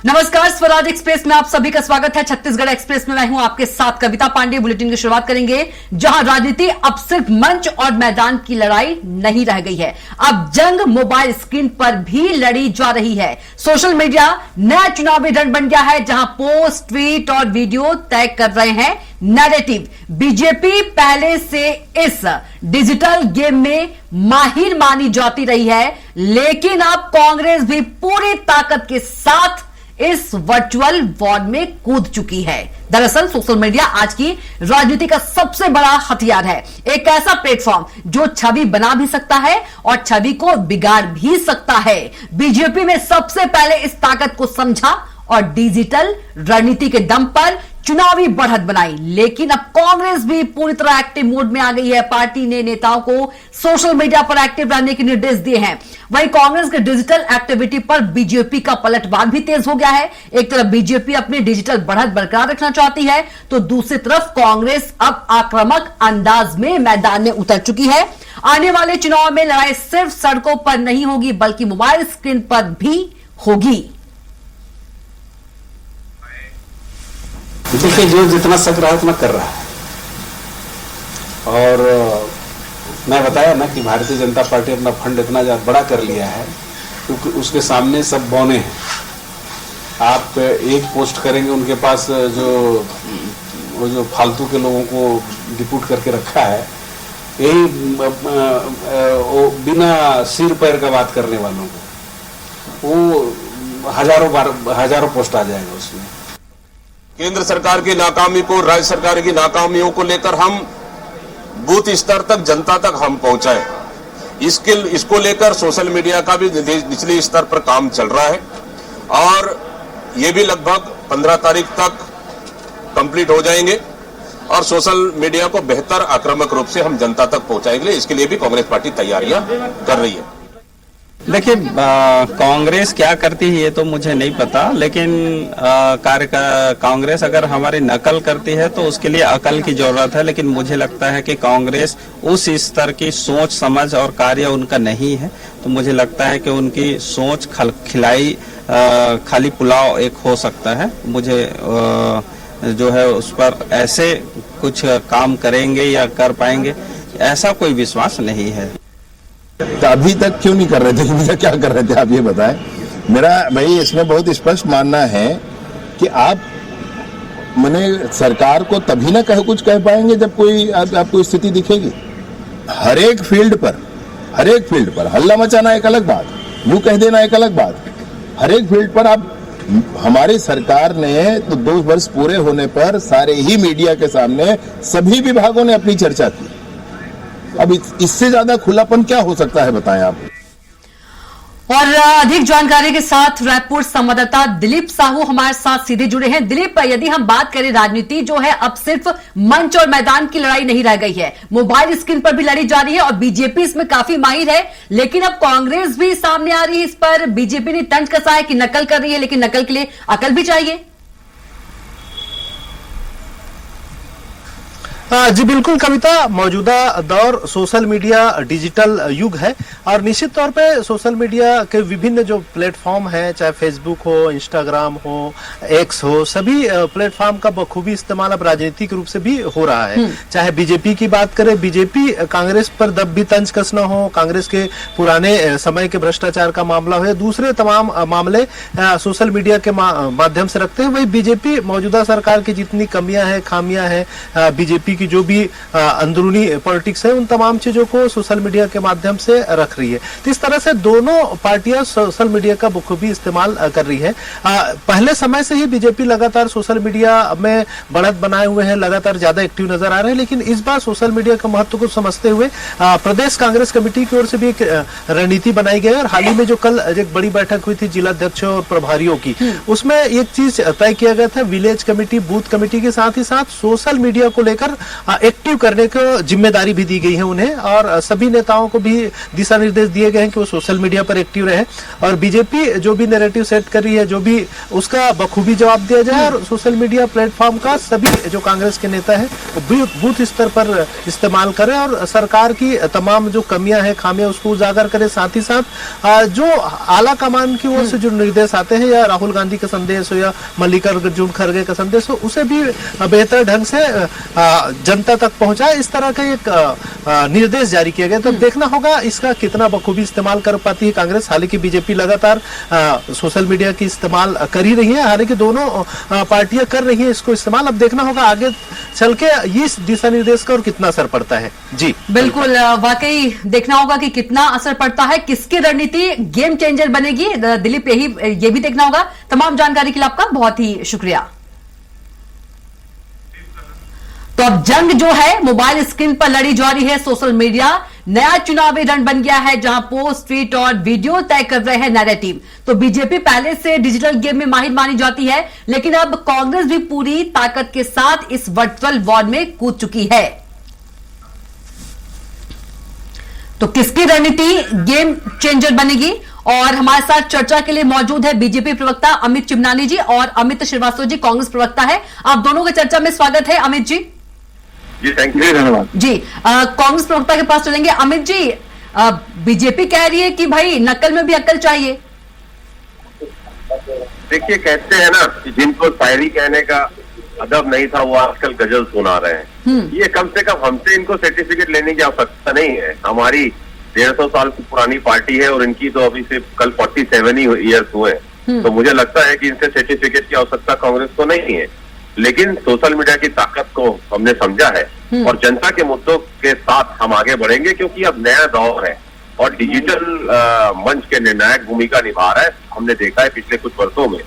नमस्कार, स्वराज एक्सप्रेस में आप सभी का स्वागत है। छत्तीसगढ़ एक्सप्रेस में मैं हूं आपके साथ कविता पांडे। बुलेटिन की शुरुआत करेंगे जहां राजनीति अब सिर्फ मंच और मैदान की लड़ाई नहीं रह गई है, अब जंग मोबाइल स्क्रीन पर भी लड़ी जा रही है। सोशल मीडिया नया चुनावी रण बन गया है, जहां पोस्ट, ट्वीट और वीडियो तय कर रहे हैं नैरेटिव। बीजेपी पहले से इस डिजिटल गेम में माहिर मानी जाती रही है, लेकिन अब कांग्रेस भी पूरी ताकत के साथ इस वर्चुअल वॉर में कूद चुकी है। दरअसल सोशल मीडिया आज की राजनीति का सबसे बड़ा हथियार है, एक ऐसा प्लेटफॉर्म जो छवि बना भी सकता है और छवि को बिगाड़ भी सकता है। बीजेपी में सबसे पहले इस ताकत को समझा और डिजिटल रणनीति के दम पर चुनावी बढ़त बनाई, लेकिन अब कांग्रेस भी पूरी तरह एक्टिव मोड में आ गई है। पार्टी ने नेताओं को सोशल मीडिया पर एक्टिव रहने के निर्देश दिए हैं। वहीं कांग्रेस के डिजिटल एक्टिविटी पर बीजेपी का पलटवार भी तेज हो गया है। एक तरफ बीजेपी अपनी डिजिटल बढ़त बरकरार रखना चाहती है, तो दूसरी तरफ कांग्रेस अब आक्रामक अंदाज में मैदान में उतर चुकी है। आने वाले चुनाव में लड़ाई सिर्फ सड़कों पर नहीं होगी, बल्कि मोबाइल स्क्रीन पर भी होगी। देखिए, जो जितना सक रहा है उतना कर रहा है। और मैं बताया ना कि भारतीय जनता पार्टी अपना फंड इतना ज्यादा बड़ा कर लिया है क्योंकि उसके सामने सब बौने हैं। आप एक पोस्ट करेंगे, उनके पास जो फालतू के लोगों को डिप्यूट करके रखा है, यही वो बिना सिर पैर का बात करने वालों को, वो हजारों पोस्ट आ जाएगा उसमें। केंद्र सरकार की नाकामी को, राज्य सरकार की नाकामियों को लेकर हम बूथ स्तर तक, जनता तक हम पहुंचाए। इसको लेकर सोशल मीडिया का भी निचले स्तर पर काम चल रहा है और ये भी लगभग 15 तारीख तक कंप्लीट हो जाएंगे और सोशल मीडिया को बेहतर आक्रामक रूप से हम जनता तक पहुंचाएंगे। इसके लिए भी कांग्रेस पार्टी तैयारियां कर रही है। देखिए, कांग्रेस क्या करती है ये तो मुझे नहीं पता, लेकिन कांग्रेस अगर हमारी नकल करती है तो उसके लिए अकल की जरूरत है। लेकिन मुझे लगता है कि कांग्रेस उस स्तर की सोच समझ और कार्य उनका नहीं है। तो मुझे लगता है कि उनकी सोच खिलाई खाली पुलाव एक हो सकता है। मुझे जो है उस पर ऐसे कुछ काम करेंगे या कर पाएंगे ऐसा कोई विश्वास नहीं है। तो अभी तक क्यों नहीं कर रहे थे, मुझे क्या कर रहे थे आप ये बताएं। मेरा भाई इसमें बहुत स्पष्ट मानना है कि आप मैंने सरकार को तभी ना कुछ कह पाएंगे जब कोई आपको स्थिति दिखेगी। हर एक फील्ड पर हल्ला मचाना एक अलग बात, यूं कह देना एक अलग बात। हर एक फील्ड पर आप, हमारी सरकार ने तो 2 वर्ष पूरे होने पर सारे ही मीडिया के सामने सभी विभागों ने अपनी चर्चा की। अब इससे ज्यादा खुलापन क्या हो सकता है, बताएं आप। और अधिक जानकारी के साथ रायपुर संवाददाता दिलीप साहू हमारे साथ सीधे जुड़े हैं। दिलीप, यदि हम बात करें, राजनीति जो है अब सिर्फ मंच और मैदान की लड़ाई नहीं रह गई है, मोबाइल स्क्रीन पर भी लड़ी जा रही है और बीजेपी इसमें काफी माहिर है। लेकिन अब कांग्रेस भी सामने आ रही है। इस पर बीजेपी ने तंज कसा है कि नकल कर रही है, लेकिन नकल के लिए अकल भी चाहिए। जी बिल्कुल कविता, मौजूदा दौर सोशल मीडिया डिजिटल युग है और निश्चित तौर पे सोशल मीडिया के विभिन्न जो प्लेटफॉर्म हैं, चाहे फेसबुक हो, इंस्टाग्राम हो, एक्स हो, सभी प्लेटफॉर्म का बखूबी इस्तेमाल अब राजनीतिक रूप से भी हो रहा है। चाहे बीजेपी की बात करें, बीजेपी कांग्रेस पर दब भी तंज कसना हो, कांग्रेस के पुराने समय के भ्रष्टाचार का मामला हो या दूसरे तमाम मामले सोशल मीडिया के माध्यम से रखते हैं। वही बीजेपी मौजूदा सरकार की जितनी कमियां हैं, खामियां हैं, बीजेपी की जो भी अंदरूनी पॉलिटिक्स है, उन तमाम चीजों को सोशल मीडिया के माध्यम से रख रही है। तो इस तरह से दोनों पार्टियां सोशल मीडिया का बखूबी इस्तेमाल कर रही है। पहले समय से ही बीजेपी लगातार सोशल मीडिया में बढ़त बनाए हुए हैं, लगातार ज्यादा एक्टिव नजर आ रहे हैं। लेकिन इस बार सोशल मीडिया का महत्व को समझते हुए प्रदेश कांग्रेस कमेटी की ओर से भी एक रणनीति बनाई गई है और हाल ही में जो कल एक बड़ी बैठक हुई थी जिला अध्यक्षों और प्रभारियों की, उसमें एक चीज तय किया गया था, विलेज कमेटी, बूथ कमेटी के साथ ही साथ सोशल मीडिया को लेकर एक्टिव करने की जिम्मेदारी भी दी गई है उन्हें, और सभी नेताओं को भी दिशा निर्देश दिए गए हैं कि वो सोशल मीडिया पर एक्टिव रहे, और बीजेपी जो भी नैरेटिव सेट कर रही है, जो भी उसका बखूबी जवाब दिया जाए, और सोशल मीडिया प्लेटफॉर्म का सभी जो कांग्रेस के नेता है वो बूथ स्तर पर इस्तेमाल करें और सरकार की तमाम जो कमियां हैं, खामियां, उसको उजागर करें। साथ ही साथ जो आला कमान की ओर से जो निर्देश आते हैं, या राहुल गांधी का संदेश हो या मल्लिकार्जुन खड़गे का संदेश हो, उसे भी बेहतर ढंग से जनता तक पहुंचाए, इस तरह का एक निर्देश जारी किया गया। तो देखना होगा इसका कितना बखूबी इस्तेमाल कर पाती है कांग्रेस। हालांकि बीजेपी लगातार सोशल मीडिया की इस्तेमाल कर ही रही है, हालांकि दोनों पार्टियां कर रही है इसको इस्तेमाल। अब देखना होगा आगे चल के इस दिशा निर्देश का और कितना असर पड़ता है। जी बिल्कुल, वाकई देखना होगा कि कितना असर पड़ता है, किसकी रणनीति गेम चेंजर बनेगी। दिलीप, ये भी देखना होगा। तमाम जानकारी के लिए आपका बहुत ही शुक्रिया। तो अब जंग जो है मोबाइल स्क्रीन पर लड़ी जा रही है। सोशल मीडिया नया चुनावी रण बन गया है, जहां पोस्ट, ट्वीट और वीडियो तय कर रहे हैं नैरेटिव। तो बीजेपी पहले से डिजिटल गेम में माहिर मानी जाती है, लेकिन अब कांग्रेस भी पूरी ताकत के साथ इस वर्चुअल वॉर में कूद चुकी है। तो किसकी रणनीति गेम चेंजर बनेगी? और हमारे साथ चर्चा के लिए मौजूद है बीजेपी प्रवक्ता अमित चिमनानी जी और अमित श्रीवास्तव जी, कांग्रेस प्रवक्ता है। आप दोनों के चर्चा में स्वागत है। अमित जी जी, थैंक यू, धन्यवाद जी। कांग्रेस प्रवक्ता के पास चलेंगे। अमित जी, बीजेपी कह रही है कि भाई नकल में भी अक्ल चाहिए। देखिए, कहते हैं ना कि जिनको शायरी कहने का अदब नहीं था वो आजकल गजल सुना रहे हैं। ये कम से कम हमसे इनको सर्टिफिकेट लेने की आवश्यकता नहीं है। हमारी 150 साल की पुरानी पार्टी है और इनकी तो अभी से कल 47 ही ईयर्स हुए। तो मुझे लगता है कि इनसे सर्टिफिकेट की आवश्यकता कांग्रेस को नहीं है। लेकिन सोशल मीडिया की ताकत को हमने समझा है और जनता के मुद्दों के साथ हम आगे बढ़ेंगे, क्योंकि अब नया दौर है और डिजिटल मंच के निर्णायक भूमिका निभा रहा है। हमने देखा है पिछले कुछ वर्षों में।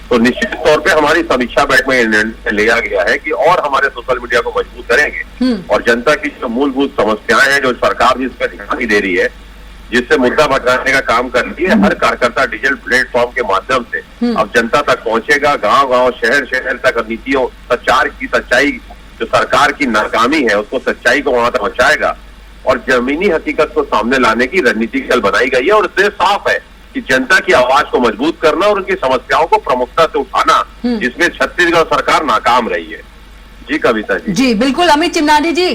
तो निश्चित तौर पे हमारी समीक्षा बैठक में निर्णय लिया गया है कि और हमारे सोशल मीडिया को मजबूत करेंगे और जनता की जो मूलभूत समस्याएं हैं, जो सरकार भी इस पर ध्यान नहीं दे रही है, जिससे मुद्दा भटकाने का काम कर रही है, हर कार्यकर्ता डिजिटल प्लेटफॉर्म के माध्यम से अब जनता तक पहुंचेगा। गांव-गांव, शहर-शहर तक नीतियों, सच्चाई जो सरकार की नाकामी है उसको सच्चाई को वहां तक पहुंचाएगा और जमीनी हकीकत को सामने लाने की रणनीति कल बनाई गई है। और इससे साफ है कि जनता की आवाज को मजबूत करना और उनकी समस्याओं को प्रमुखता से उठाना, जिसमें छत्तीसगढ़ सरकार नाकाम रही है। जी कविता जी। जी बिल्कुल। अमित चिमनानी जी,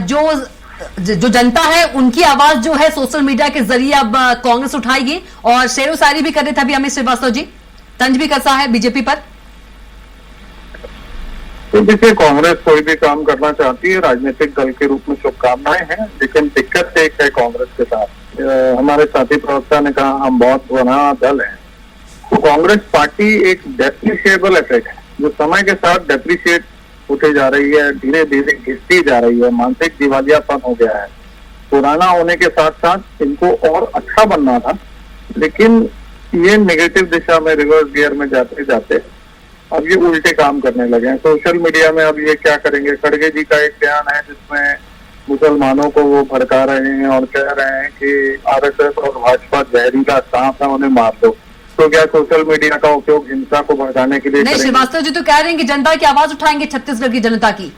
जो जनता है उनकी आवाज जो है सोशल मीडिया के जरिए अब कांग्रेस उठाएगी और शेरो शायरी भी कर रहे थे अभी अमित श्रीवास्तव जी, तंज भी कसा है बीजेपी पर। तो देखिए, कांग्रेस कोई भी काम करना चाहती है, राजनीतिक दल के रूप में शुभकामनाएं हैं, लेकिन दिक्कत एक है कांग्रेस के साथ। हमारे साथी प्रवक्ता ने कहा हम बहुत बड़ा दल है, तो कांग्रेस पार्टी एक डेप्रिशिएबल एसेट है जो समय के साथ डेप्रिशिएट होते जा रही है, धीरे धीरे घिसती जा रही है, मानसिक दिवालियापन हो गया है। पुराना होने के साथ साथ इनको और अच्छा बनना था, लेकिन ये नेगेटिव दिशा में, रिवर्स गियर में जाते जाते अब ये उल्टे काम करने लगे हैं। सोशल मीडिया में अब ये क्या करेंगे? खड़गे जी का एक बयान है जिसमें मुसलमानों को वो भड़का रहे हैं और कह रहे हैं कि आरएसएस और भाजपा जहरीला सांप है, उन्हें मार दो। तो क्या सोशल मीडिया का उपयोग हिंसा को भड़काने के लिए नहीं, श्रीवास्तव जी तो कह रहे हैं कि जनता की आवाज उठाएंगे, छत्तीसगढ़ की जनता की।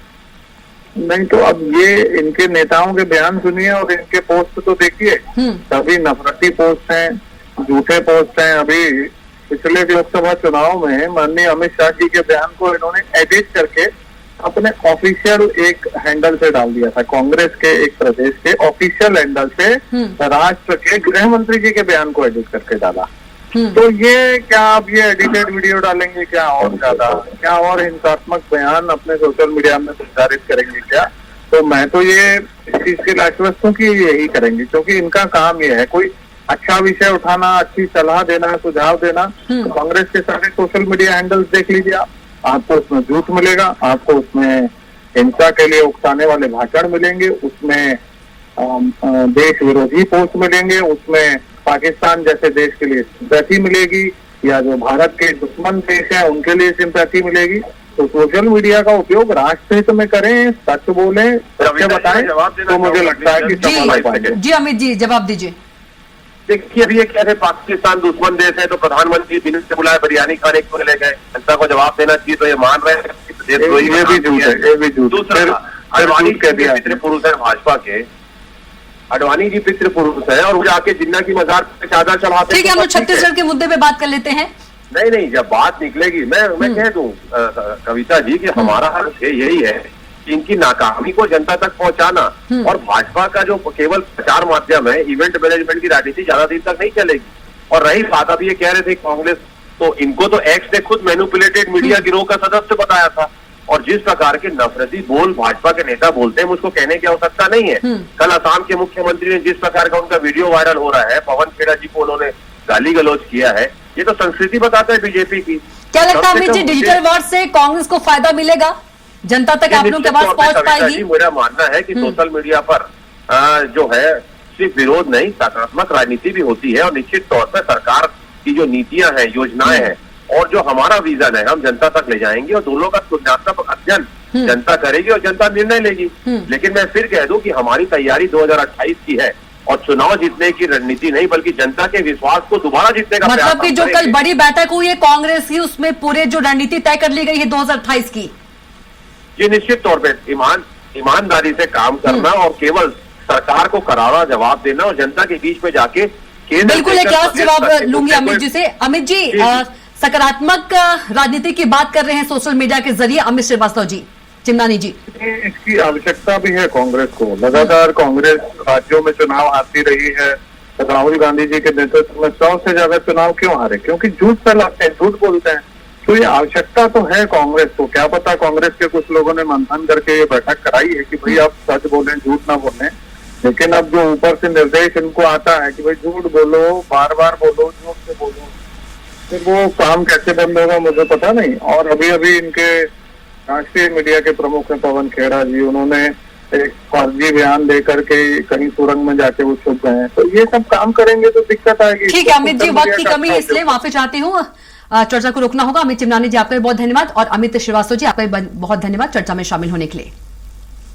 नहीं, तो अब ये इनके नेताओं के बयान सुनिए और इनके पोस्ट तो देखिए, सभी नफरती पोस्ट हैं, झूठे पोस्ट हैं। अभी पिछले लोकसभा चुनाव में माननीय अमित शाह जी के बयान को इन्होंने एडिट करके अपने ऑफिशियल एक हैंडल से डाल दिया था, कांग्रेस के एक प्रदेश के ऑफिशियल हैंडल से राष्ट्र के गृह मंत्री जी के बयान को एडिट करके डाला। तो ये क्या आप ये एडिटेड वीडियो डालेंगे क्या और ज्यादा, क्या और हिंसात्मक बयान अपने सोशल मीडिया में प्रचारित करेंगे क्या? तो मैं तो ये इस चीज के लिए आश्वस्त हूँ कि यही करेंगे, क्योंकि इनका काम ये है कोई अच्छा विषय उठाना, अच्छी सलाह देना, सुझाव देना। तो कांग्रेस के सारे सोशल मीडिया हैंडल्स देख लीजिए आप, आपको उसमें झूठ मिलेगा, आपको उसमें हिंसा के लिए उकसाने वाले भाषण मिलेंगे, उसमें देश विरोधी पोस्ट मिलेंगे, उसमें पाकिस्तान जैसे देश के लिए सिंपैथी मिलेगी या जो भारत के दुश्मन देश हैं उनके लिए सिंपैथी मिलेगी। तो सोशल मीडिया का उपयोग राष्ट्र हित में करें, सच बोलें, सत्य बताएं, तो मुझे लगता है कि सफल हो पाएंगे। जी अमित जी, जवाब दीजिए। देखिए, अभी ये कह रहे पाकिस्तान दुश्मन देश है तो प्रधानमंत्री बिना से बुलाए बिरयानी खाने को ले गए, जनता को जवाब देना चाहिए, तो ये मान रहे हैं। ये भी झूठ है, ये भी झूठ। दूसरा, अडवाणी जी पितृ पुरुष है भाजपा के, अडवाणी जी पितृ पुरुष है और वो जाके जिन्ना की मजार पे चादर चढ़ाते। ठीक है, हम लोग छत्तीसगढ़ के मुद्दे पे बात कर लेते हैं। नहीं, जब बात निकलेगी मैं कह दूं कविता जी कि हमारा हल यही है कि इनकी नाकामी को जनता तक पहुंचाना, और भाजपा का जो केवल प्रचार माध्यम है, इवेंट मैनेजमेंट की राजनीति ज्यादा दिन तक नहीं चलेगी। और रही बात, अभी ये कह रहे थे कांग्रेस, तो इनको तो एक्स ने खुद मैनिपुलेटेड मीडिया गिरोह का सदस्य बताया था, और जिस प्रकार के नफरती बोल भाजपा के नेता बोलते हैं मुझको कहने की आवश्यकता नहीं है। कल असम के मुख्यमंत्री ने जिस प्रकार का उनका वीडियो वायरल हो रहा है, पवन खेड़ा जी को उन्होंने गाली गलौज किया है, ये तो संस्कृति बताता है बीजेपी की। क्या लगता है अमित जी, डिजिटल वॉर से कांग्रेस को फायदा मिलेगा, जनता तक आप लोगों के पास पहुंच पाएगी? मेरा मानना है कि सोशल मीडिया पर जो है सिर्फ विरोध नहीं, सकारात्मक राजनीति भी होती है, और निश्चित तौर पर सरकार की जो नीतियां हैं, योजनाएं हैं, और जो हमारा विजन है, हम जनता तक ले जाएंगे, और दोनों का तुलनात्मक अध्ययन जनता करेगी और जनता निर्णय लेगी। लेकिन मैं फिर कह दूं कि हमारी तैयारी 2028 की है, और चुनाव जीतने की रणनीति नहीं, बल्कि जनता के विश्वास को दोबारा जीतने का मतलब कि जो कल बड़ी बैठक हुई है कांग्रेस की, उसमें पूरे जो रणनीति तय कर ली गई है 2028 की। ये निश्चित तौर पे ईमानदारी से काम करना और केवल सरकार को करारा जवाब देना, और जनता के बीच में जाके केंद्र। बिल्कुल एक लास्ट जवाब लूंगी अमित जी से। अमित जी, सकारात्मक राजनीति की बात कर रहे हैं सोशल मीडिया के जरिए अमित श्रीवास्तव जी, चिमनानी जी। इसकी आवश्यकता भी है कांग्रेस को। लगातार कांग्रेस राज्यों में चुनाव हारती रही है। राहुल गांधी जी के नेतृत्व में 100 से ज्यादा चुनाव क्यों हारे? क्योंकि झूठ फैलाते हैं, झूठ बोलते हैं। तो ये आवश्यकता तो है कांग्रेस को। क्या पता कांग्रेस के कुछ लोगों ने मंथन करके ये बैठक कराई है कि भाई आप सच बोलें, झूठ ना बोलें। लेकिन अब जो ऊपर से निर्देश इनको आता है कि भाई झूठ बोलो, बार बार बोलो, झूठ से बोलो, फिर वो काम कैसे बंद होगा मुझे पता नहीं। और अभी अभी इनके राष्ट्रीय मीडिया के प्रमुख हैं पवन खेड़ा जी, उन्होंने एक फर्जी बयान देकर के कहीं सुरंग में जाके वो छुप गए हैं। तो ये सब काम करेंगे तो दिक्कत आएगी। ठीक है अमित जी, वक्त की कमी है इसलिए माफी चाहती हूँ, चर्चा को रोकना होगा। अमित चिमनानी जी आपका भी बहुत धन्यवाद, और अमित श्रीवास्तव जी आपका भी बहुत धन्यवाद चर्चा में शामिल होने के लिए।